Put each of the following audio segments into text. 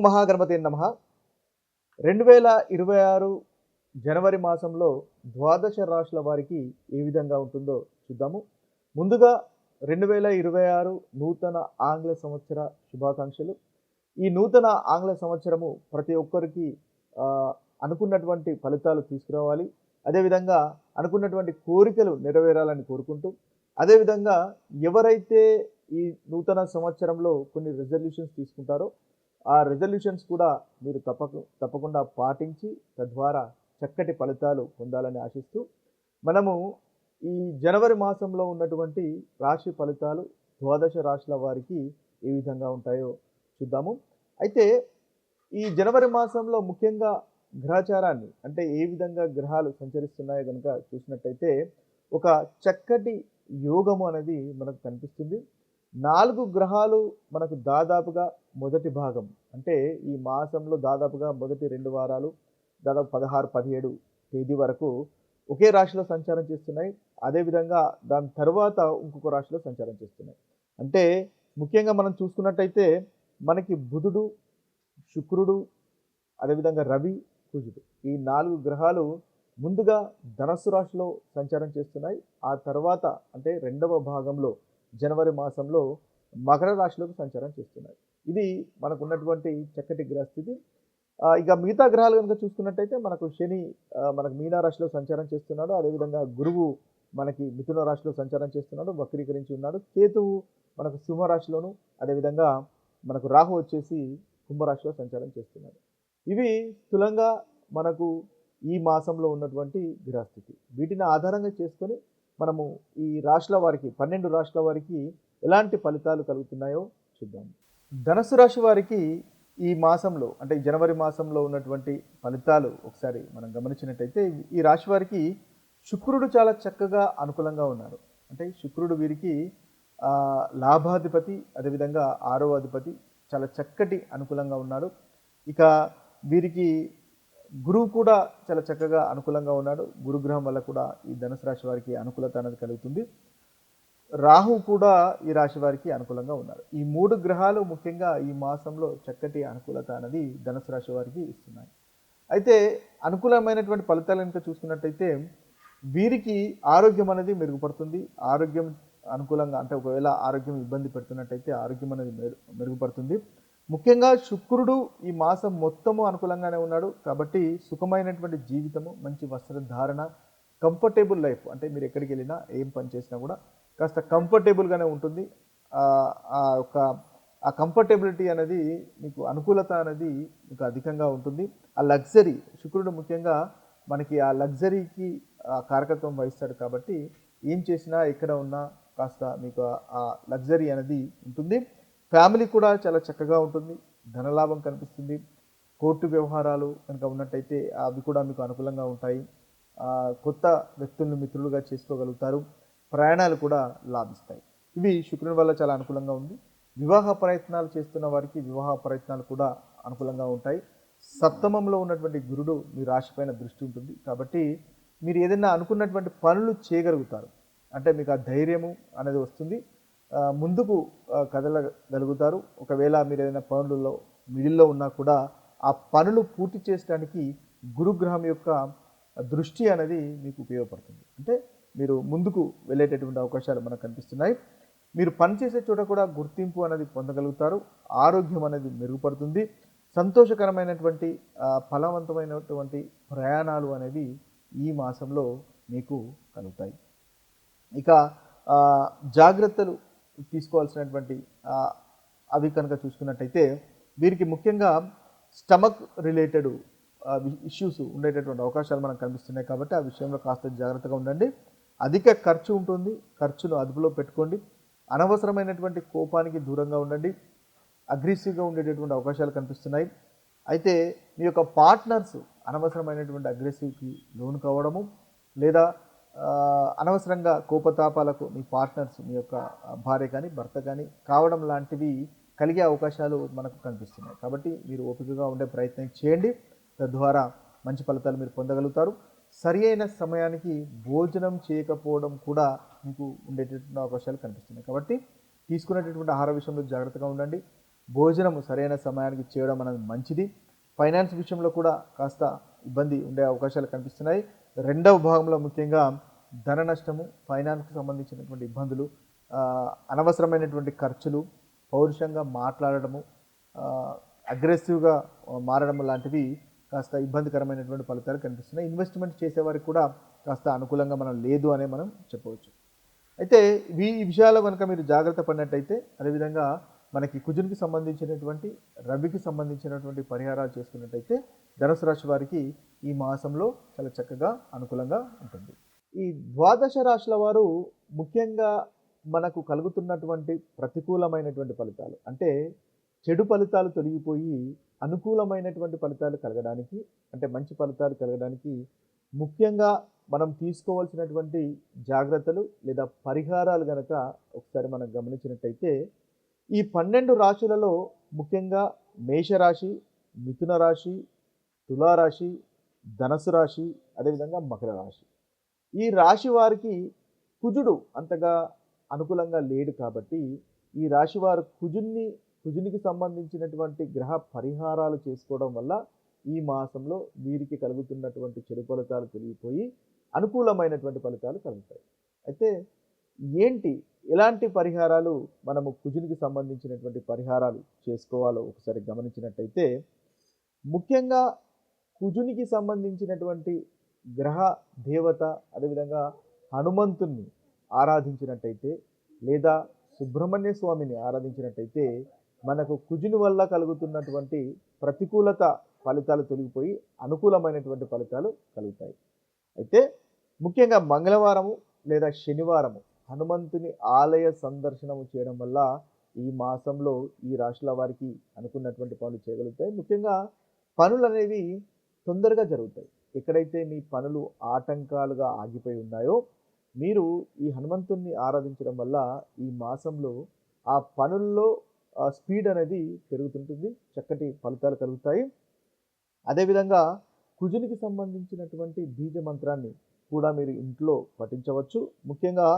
ఓం మహాగణపతే నమః. 2026 జనవరి మాసంలో ద్వాదశ రాశుల వారికి ఏ విధంగా ఉంటుందో చూద్దాము. ముందుగా 2026 నూతన ఆంగ్ల సంవత్సర శుభాకాంక్షలు. ఈ నూతన ఆంగ్ల సంవత్సరము ప్రతి ఒక్కరికి అనుకున్నటువంటి ఫలితాలు తీసుకురావాలి. అదేవిధంగా అనుకున్నటువంటి కోరికలు నెరవేరాలని కోరుకుంటూ, అదేవిధంగా ఎవరైతే ఈ నూతన సంవత్సరంలో కొన్ని రిజల్యూషన్స్ తీసుకుంటారో ఆ రిజల్యూషన్స్ కూడా మీరు తప్పకుండా పాటించి తద్వారా చక్కటి ఫలితాలు పొందాలని ఆశిస్తూ, మనము ఈ జనవరి మాసంలో ఉన్నటువంటి రాశి ఫలితాలు ద్వాదశ రాశుల వారికి ఏ విధంగా ఉంటాయో చూద్దాము. అయితే ఈ జనవరి మాసంలో ముఖ్యంగా గ్రహచారాన్ని, అంటే ఏ విధంగా గ్రహాలు సంచరిస్తున్నాయో కనుక చూసినట్టయితే ఒక చక్కటి యోగము అనేది మనకు కనిపిస్తుంది. 4 గ్రహాలు మనకు దాదాపుగా మొదటి భాగం, అంటే ఈ మాసంలో దాదాపుగా మొదటి 2 వారాలు దాదాపు 16, 17 తేదీ వరకు ఒకే రాశిలో సంచారం చేస్తున్నాయి. అదేవిధంగా దాని తర్వాత ఇంకొక రాశిలో సంచారం చేస్తున్నాయి. అంటే ముఖ్యంగా మనం చూసుకున్నట్టయితే మనకి బుధుడు, శుక్రుడు, అదేవిధంగా రవి, కుజుడు, ఈ 4 గ్రహాలు ముందుగా ధనస్సు రాశిలో సంచారం చేస్తున్నాయి. ఆ తర్వాత అంటే 2వ భాగంలో జనవరి మాసంలో మకర రాశిలోకి సంచారం చేస్తున్నాయి. ఇది మనకు ఉన్నటువంటి చక్కటి గ్రహస్థితి. ఇక మిగతా గ్రహాలు కనుక చూసుకున్నట్టయితే మనకు శని మనకు మీన రాశిలో సంచారం చేస్తున్నాడు. అదేవిధంగా గురువు మనకి మిథున రాశిలో సంచారం చేస్తున్నాడు, వక్రీకరించి ఉన్నాడు. కేతువు మనకు సింహరాశిలోను, అదేవిధంగా మనకు రాహు వచ్చేసి కుంభరాశిలో సంచారం చేస్తున్నాడు. ఇవి స్థూలంగా మనకు ఈ మాసంలో ఉన్నటువంటి గ్రహస్థితి. వీటిని ఆధారంగా చేసుకొని మనము ఈ రాశుల వారికి 12 రాశుల వారికి ఎలాంటి ఫలితాలు కలుగుతున్నాయో చూద్దాం. ధనుసు రాశి వారికి ఈ మాసంలో, అంటే జనవరి మాసంలో ఉన్నటువంటి ఫలితాలు ఒకసారి మనం గమనించినట్టయితే ఈ రాశి వారికి శుక్రుడు చాలా చక్కగా అనుకూలంగా ఉన్నారు. అంటే శుక్రుడు వీరికి లాభాధిపతి, అదేవిధంగా 6వ అధిపతి, చాలా చక్కటి అనుకూలంగా ఉన్నాడు. ఇక వీరికి గురువు కూడా చాలా చక్కగా అనుకూలంగా ఉన్నాడు. గురుగ్రహం వల్ల కూడా ఈ ధనుసు రాశి వారికి అనుకూలత అనేది కలుగుతుంది. రాహు కూడా ఈ రాశి వారికి అనుకూలంగా ఉన్నారు. ఈ 3 గ్రహాలు ముఖ్యంగా ఈ మాసంలో చక్కటి అనుకూలత అనేది ధనుసు రాశి వారికి ఇస్తున్నాయి. అయితే అనుకూలమైనటువంటి ఫలితాలు కనుక చూసుకున్నట్టయితే వీరికి ఆరోగ్యం అనేది మెరుగుపడుతుంది. ఆరోగ్యం అనుకూలంగా, అంటే ఒకవేళ ఆరోగ్యం ఇబ్బంది పెడుతున్నట్టయితే ఆరోగ్యం అనేది మెరుగుపడుతుంది. ముఖ్యంగా శుక్రుడు ఈ మాసం మొత్తము అనుకూలంగానే ఉన్నాడు. కాబట్టి సుఖమైనటువంటి జీవితము, మంచి వస్త్రధారణ, కంఫర్టబుల్ లైఫ్, అంటే మీరు ఎక్కడికి వెళ్ళినా ఏం పని చేసినా కూడా కాస్త కంఫర్టబుల్గానే ఉంటుంది. ఆ కంఫర్టబిలిటీ అనేది మీకు, అనుకూలత అనేది మీకు అధికంగా ఉంటుంది. ఆ లగ్జరీ, శుక్రుడు ముఖ్యంగా మనకి ఆ లగ్జరీకి కారకత్వం వహిస్తాడు. కాబట్టి ఏం చేసినా ఎక్కడ ఉన్నా కాస్త మీకు ఆ లగ్జరీ అనేది ఉంటుంది. ఫ్యామిలీ కూడా చాలా చక్కగా ఉంటుంది. ధనలాభం కనిపిస్తుంది. కోర్టు వ్యవహారాలు కనుక ఉన్నట్టయితే అవి కూడా మీకు అనుకూలంగా ఉంటాయి. కొత్త వ్యక్తులను మిత్రులుగా చేసుకోగలుగుతారు. ప్రయాణాలు కూడా లాభిస్తాయి. ఇవి శుక్రుని వల్ల చాలా అనుకూలంగా ఉంది. వివాహ ప్రయత్నాలు చేస్తున్న వారికి వివాహ ప్రయత్నాలు కూడా అనుకూలంగా ఉంటాయి. సప్తమంలో ఉన్నటువంటి గురుడు మీ రాశిపైన దృష్టి ఉంటుంది. కాబట్టి మీరు ఏదైనా అనుకున్నటువంటి పనులు చేయగలుగుతారు. అంటే మీకు ఆ ధైర్యము అనేది వస్తుంది. ముందుకు కదలగలుగుతారు. ఒకవేళ మీరు ఏదైనా పనులలో మిడిల్లో ఉన్నా కూడా ఆ పనులు పూర్తి చేయడానికి గురుగ్రహం యొక్క దృష్టి అనేది మీకు ఉపయోగపడుతుంది. అంటే మీరు ముందుకు వెళ్ళేటటువంటి అవకాశాలు మనకు కనిపిస్తున్నాయి. మీరు పనిచేసే చోట కూడా గుర్తింపు అనేది పొందగలుగుతారు. ఆరోగ్యం అనేది మెరుగుపడుతుంది. సంతోషకరమైనటువంటి ఫలవంతమైనటువంటి ప్రయాణాలు అనేవి ఈ మాసంలో మీకు కలుగుతాయి. ఇక జాగ్రత్తలు తీసుకోవాల్సినటువంటి అవి కనుక చూసుకున్నట్టయితే వీరికి ముఖ్యంగా స్టమక్ రిలేటెడ్ ఇష్యూస్ ఉండేటటువంటి అవకాశాలు మనకు కనిపిస్తున్నాయి. కాబట్టి ఆ విషయంలో కాస్త జాగ్రత్తగా ఉండండి. అధిక ఖర్చు ఉంటుంది. ఖర్చును అదుపులో పెట్టుకోండి. అనవసరమైనటువంటి కోపానికి దూరంగా ఉండండి. అగ్రెసివ్గా ఉండేటటువంటి అవకాశాలు కనిపిస్తున్నాయి. అయితే మీ యొక్క పార్ట్నర్స్ అనవసరమైనటువంటి అగ్రెసివ్కి లోను కావడము, లేదా అనవసరంగా కోపతాపాలకు మీ పార్ట్నర్స్, మీ యొక్క భార్య కానీ భర్త కానీ కావడం లాంటివి కలిగే అవకాశాలు మనకు కనిపిస్తున్నాయి. కాబట్టి మీరు ఓపికగా ఉండే ప్రయత్నం చేయండి. తద్వారా మంచి ఫలితాలు మీరు పొందగలుగుతారు. సరి అయిన సమయానికి భోజనం చేయకపోవడం కూడా మీకు ఉండేటటువంటి అవకాశాలు కనిపిస్తున్నాయి. కాబట్టి తీసుకునేటటువంటి ఆహార విషయంలో జాగ్రత్తగా ఉండండి. భోజనం సరైన సమయానికి చేయడం అనేది మంచిది. ఫైనాన్స్ విషయంలో కూడా కాస్త ఇబ్బంది ఉండే అవకాశాలు కనిపిస్తున్నాయి. రెండవ భాగంలో ముఖ్యంగా ధన నష్టము, ఫైనాన్స్‌కి సంబంధించినటువంటి ఇబ్బందులు, అనవసరమైనటువంటి ఖర్చులు, పౌరుషంగా మాట్లాడడము, అగ్రెసివ్‌గా మారడం లాంటివి కాస్త ఇబ్బందికరమైనటువంటి ఫలితాలు కనిపిస్తున్నాయి. ఇన్వెస్ట్‌మెంట్ చేసేవారికి కూడా కాస్త అనుకూలంగా మనం లేదు అనే మనం చెప్పవచ్చు. అయితే ఈ విషయాల్లో కనుక మీరు జాగ్రత్త పడినట్టయితే, అదేవిధంగా మనకి కుజునికి సంబంధించినటువంటి, రవికి సంబంధించినటువంటి పరిహారాలు చేసుకున్నట్టయితే ధనుసు రాశి వారికి ఈ మాసంలో చాలా చక్కగా అనుకూలంగా ఉంటుంది. ఈ ద్వాదశ రాశుల వారు ముఖ్యంగా మనకు కలుగుతున్నటువంటి ప్రతికూలమైనటువంటి ఫలితాలు అంటే చెడు ఫలితాలు తొలగిపోయి అనుకూలమైనటువంటి ఫలితాలు కలగడానికి, అంటే మంచి ఫలితాలు కలగడానికి ముఖ్యంగా మనం తీసుకోవాల్సినటువంటి జాగ్రత్తలు లేదా పరిహారాలు గనక ఒకసారి మనం గమనించినట్టయితే, ఈ 12 రాశులలో ముఖ్యంగా మేషరాశి, మిథున రాశి, తులారాశి, ధనస్సు రాశి, అదేవిధంగా మకర రాశి. ఈ రాశి వారికి కుజుడు అంతగా అనుకూలంగా లేడు కాబట్టి, ఈ రాశి వారు కుజునికి సంబంధించినటువంటి గ్రహ పరిహారాలు చేసుకోవడం వల్ల ఈ మాసంలో వీరికి కలుగుతున్నటువంటి చెడు ఫలితాలు తొలగిపోయి అనుకూలమైనటువంటి ఫలితాలు కలుగుతాయి. అయితే ఎలాంటి పరిహారాలు మనము కుజునికి సంబంధించినటువంటి పరిహారాలు చేసుకోవాలో ఒకసారి గమనించినట్టయితే, ముఖ్యంగా కుజునికి సంబంధించినటువంటి గ్రహ దేవత, అదేవిధంగా హనుమంతుణ్ణి ఆరాధించినట్టయితే లేదా సుబ్రహ్మణ్య స్వామిని ఆరాధించినట్టయితే మనకు కుజుని వల్ల కలుగుతున్నటువంటి ప్రతికూలత ఫలితాలు తొలగిపోయి అనుకూలమైనటువంటి ఫలితాలు కలుగుతాయి. అయితే ముఖ్యంగా మంగళవారము లేదా శనివారము హనుమంతుని ఆలయ సందర్శనము చేయడం వల్ల ఈ మాసంలో ఈ రాశుల వారికి అనుకున్నటువంటి పనులు చేయగలుగుతాయి. ముఖ్యంగా పనులు అనేవి తొందరగా జరుగుతాయి. ఎక్కడైతే మీ పనులు ఆటంకాలుగా ఆగిపోయి ఉన్నాయో, మీరు ఈ హనుమంతుణ్ణి ఆరాధించడం వల్ల ఈ మాసంలో ఆ పనుల్లో స్పీడ్ అనేది పెరుగుతుంటుంది, చక్కటి ఫలితాలు కలుగుతాయి. అదేవిధంగా కుజునికి సంబంధించినటువంటి బీజ మంత్రాన్ని కూడా మీరు ఇంట్లో పఠించవచ్చు. ముఖ్యంగా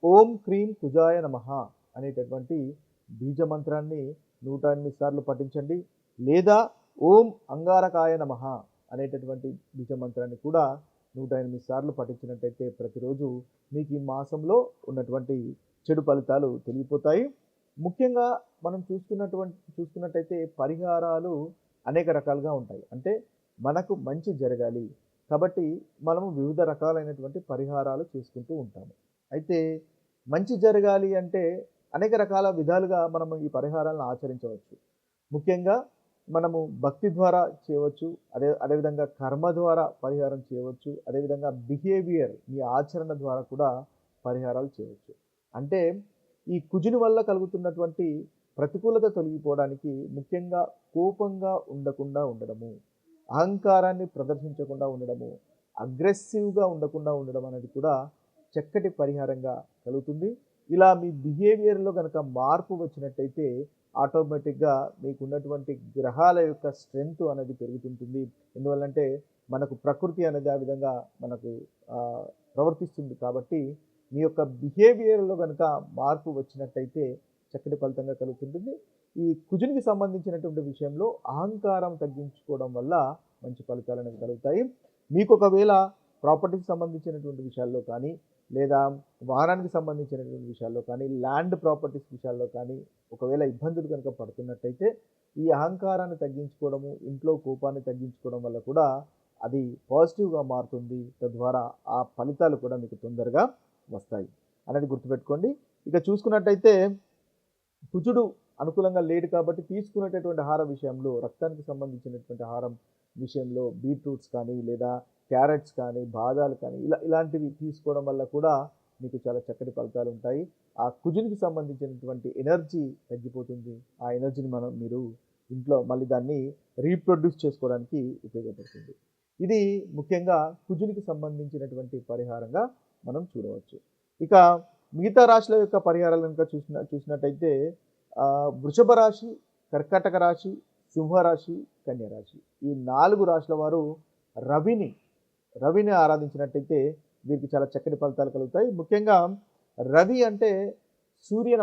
ఓం క్రీం కుజాయ నమః అనేటటువంటి బీజ మంత్రాన్ని 108 సార్లు పఠించండి. లేదా ఓం అంగారకాయ నమః అనేటటువంటి బీజ మంత్రాన్ని కూడా 108 సార్లు పఠించినట్టయితే ప్రతిరోజు మీకు ఈ మాసంలో ఉన్నటువంటి చెడు ఫలితాలు తెలిగిపోతాయి. ముఖ్యంగా మనం చూసుకున్నట్టయితే పరిహారాలు అనేక రకాలుగా ఉంటాయి. అంటే మనకు మంచి జరగాలి కాబట్టి మనము వివిధ రకాలైనటువంటి పరిహారాలు చేసుకుంటూ ఉంటాము. అయితే మంచి జరగాలి అంటే అనేక రకాల విధాలుగా మనము ఈ పరిహారాలను ఆచరించవచ్చు. ముఖ్యంగా మనము భక్తి ద్వారా చేయవచ్చు, అదేవిధంగా కర్మ ద్వారా పరిహారం చేయవచ్చు, అదేవిధంగా బిహేవియర్ మీ ఆచరణ ద్వారా కూడా పరిహారాలు చేయవచ్చు. అంటే ఈ కుజుని వల్ల కలుగుతున్నటువంటి ప్రతికూలత తొలగిపోవడానికి ముఖ్యంగా కోపంగా ఉండకుండా ఉండడము, అహంకారాన్ని ప్రదర్శించకుండా ఉండడము, అగ్రెసివ్గా ఉండకుండా ఉండడం అనేది కూడా చక్కటి పరిహారంగా కలుగుతుంది. ఇలా మీ బిహేవియర్లో కనుక మార్పు వచ్చినట్టయితే ఆటోమేటిక్గా మీకు ఉన్నటువంటి గ్రహాల యొక్క స్ట్రెంగ్త్ అనేది పెరుగుతుంటుంది. ఎందువల్లంటే మనకు ప్రకృతి అనేది ఆ విధంగా మనకు ప్రవర్తిస్తుంది కాబట్టి మీ యొక్క బిహేవియర్లో కనుక మార్పు వచ్చినట్టయితే చక్కటి ఫలితంగా కలుగుతుంటుంది. ఈ కుజునికి సంబంధించినటువంటి విషయంలో అహంకారం తగ్గించుకోవడం వల్ల మంచి ఫలితాలు అనేవి కలుగుతాయి. మీకు ఒకవేళ ప్రాపర్టీకి సంబంధించినటువంటి విషయాల్లో కానీ, లేదా వాహనానికి సంబంధించినటువంటి విషయాల్లో కానీ, ల్యాండ్ ప్రాపర్టీస్ విషయాల్లో కానీ ఒకవేళ ఇబ్బందులు కనుక పడుతున్నట్టయితే ఈ అహంకారాన్ని తగ్గించుకోవడము, ఇంట్లో కోపాన్ని తగ్గించుకోవడం వల్ల కూడా అది పాజిటివ్గా మారుతుంది. తద్వారా ఆ ఫలితాలు కూడా మీకు తొందరగా వస్తాయి అనేది గుర్తుపెట్టుకోండి. ఇక చూసుకున్నట్టయితే కుజుడు అనుకూలంగా లేడు కాబట్టి తీసుకునేటటువంటి ఆహార విషయంలో, రక్తానికి సంబంధించినటువంటి ఆహారం విషయంలో బీట్రూట్స్ కానీ, లేదా క్యారెట్స్ కానీ, బాదాలు కానీ ఇలాంటివి తీసుకోవడం వల్ల కూడా మీకు చాలా చక్కటి ఫలితాలు ఉంటాయి. ఆ కుజునికి సంబంధించినటువంటి ఎనర్జీ తగ్గిపోతుంది. ఆ ఎనర్జీని మీరు ఇంట్లో మళ్ళీ దాన్ని రీప్రొడ్యూస్ చేసుకోవడానికి ఉపయోగపడుతుంది. ఇది ముఖ్యంగా కుజునికి సంబంధించినటువంటి పరిహారంగా మనం చూడవచ్చు. ఇక మిగతా రాశుల యొక్క పరిహారాలు కనుక చూసినట్టయితే వృషభ రాశి, కర్కాటక రాశి, సింహరాశి, కన్యరాశి ఈ 4 రాశుల వారు రవిని ఆరాధించినట్టయితే వీరికి చాలా చక్కటి ఫలితాలు కలుగుతాయి. ముఖ్యంగా రవి అంటే సూర్య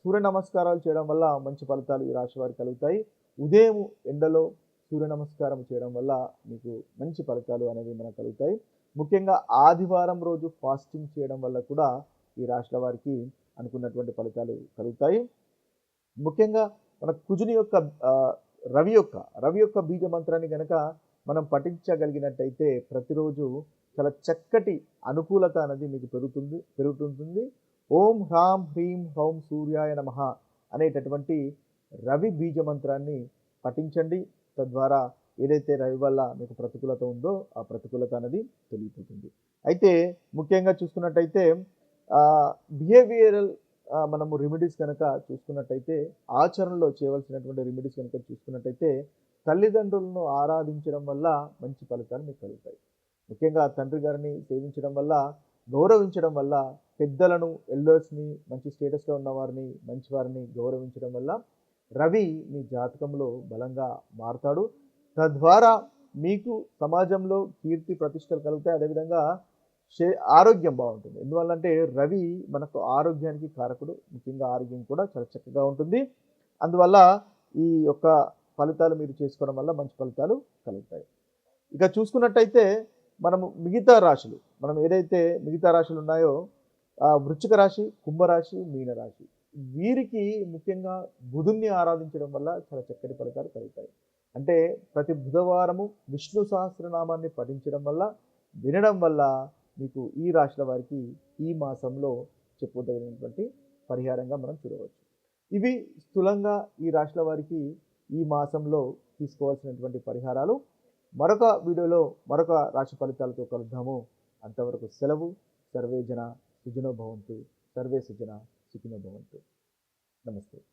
సూర్య నమస్కారాలు చేయడం వల్ల మంచి ఫలితాలు ఈ రాశి వారికి కలుగుతాయి. ఉదయం ఎండలో సూర్య నమస్కారం చేయడం వల్ల మీకు మంచి ఫలితాలు అనేవి మనకు కలుగుతాయి. ముఖ్యంగా ఆదివారం రోజు ఫాస్టింగ్ చేయడం వల్ల కూడా ఈ రాశుల వారికి అనుకున్నటువంటి ఫలితాలు కలుగుతాయి. ముఖ్యంగా మన కుజుని యొక్క రవి యొక్క బీజ మంత్రాన్ని గనక మనం పఠించగలిగినట్టయితే ప్రతిరోజు చాలా చక్కటి అనుకూలత అనేది మీకు పెరుగుతుంటుంది. ఓం హ్రాం హ్రీం హ్రౌం సూర్యాయ నమః అనేటటువంటి రవి బీజ మంత్రాన్ని పఠించండి. తద్వారా ఏదైతే రవి వల్ల మీకు ప్రతికూలత ఉందో ఆ ప్రతికూలత అనేది తొలగిపోతుంది. అయితే ముఖ్యంగా చూసుకున్నట్టయితే బిహేవియరల్ మనము రెమెడీస్ కనుక చూసుకున్నట్టయితే ఆచరణలో చేయవలసినటువంటి రెమెడీస్ కనుక చూసుకున్నట్టయితే తల్లిదండ్రులను ఆరాధించడం వల్ల మంచి ఫలితాలు మీకు కలుగుతాయి. ముఖ్యంగా తండ్రి గారిని సేవించడం వల్ల, గౌరవించడం వల్ల, పెద్దలను ఎల్డర్స్ని, మంచి స్టేటస్లో ఉన్నవారిని, మంచి వారిని గౌరవించడం వల్ల రవి మీ జాతకంలో బలంగా మారుతాడు. తద్వారా మీకు సమాజంలో కీర్తి ప్రతిష్టలు కలుగుతాయి. అదేవిధంగా ఆరోగ్యం బాగుంటుంది. ఎందువల్లంటే రవి మనకు ఆరోగ్యానికి కారకుడు. ముఖ్యంగా ఆరోగ్యం కూడా చాలా చక్కగా ఉంటుంది. అందువల్ల ఈ యొక్క ఫలితాలు మీరు చేసుకోవడం వల్ల మంచి ఫలితాలు కలుగుతాయి. ఇక చూసుకున్నట్టయితే మనము మనం ఏదైతే మిగతా రాశులు ఉన్నాయో వృశ్చిక రాశి, కుంభరాశి, మీనరాశి, వీరికి ముఖ్యంగా బుధుణ్ణి ఆరాధించడం వల్ల చాలా చక్కటి ఫలితాలు కలుగుతాయి. అంటే ప్రతి బుధవారము విష్ణు సహస్రనామాన్ని పఠించడం వల్ల, వినడం వల్ల మీకు ఈ రాశుల వారికి ఈ మాసంలో చెప్పుకోదగినటువంటి పరిహారంగా మనం చూడవచ్చు. ఇవి స్థూలంగా ఈ రాశుల వారికి ఈ మాసంలో తీసుకోవాల్సినటువంటి పరిహారాలు. మరొక వీడియోలో మరొక రాశి ఫలితాలతో కలుద్దాము. అంతవరకు సెలవు. సర్వే జన సుఖినో భవంతు. సర్వే సుజన సుఖినో భవంతు. నమస్తే.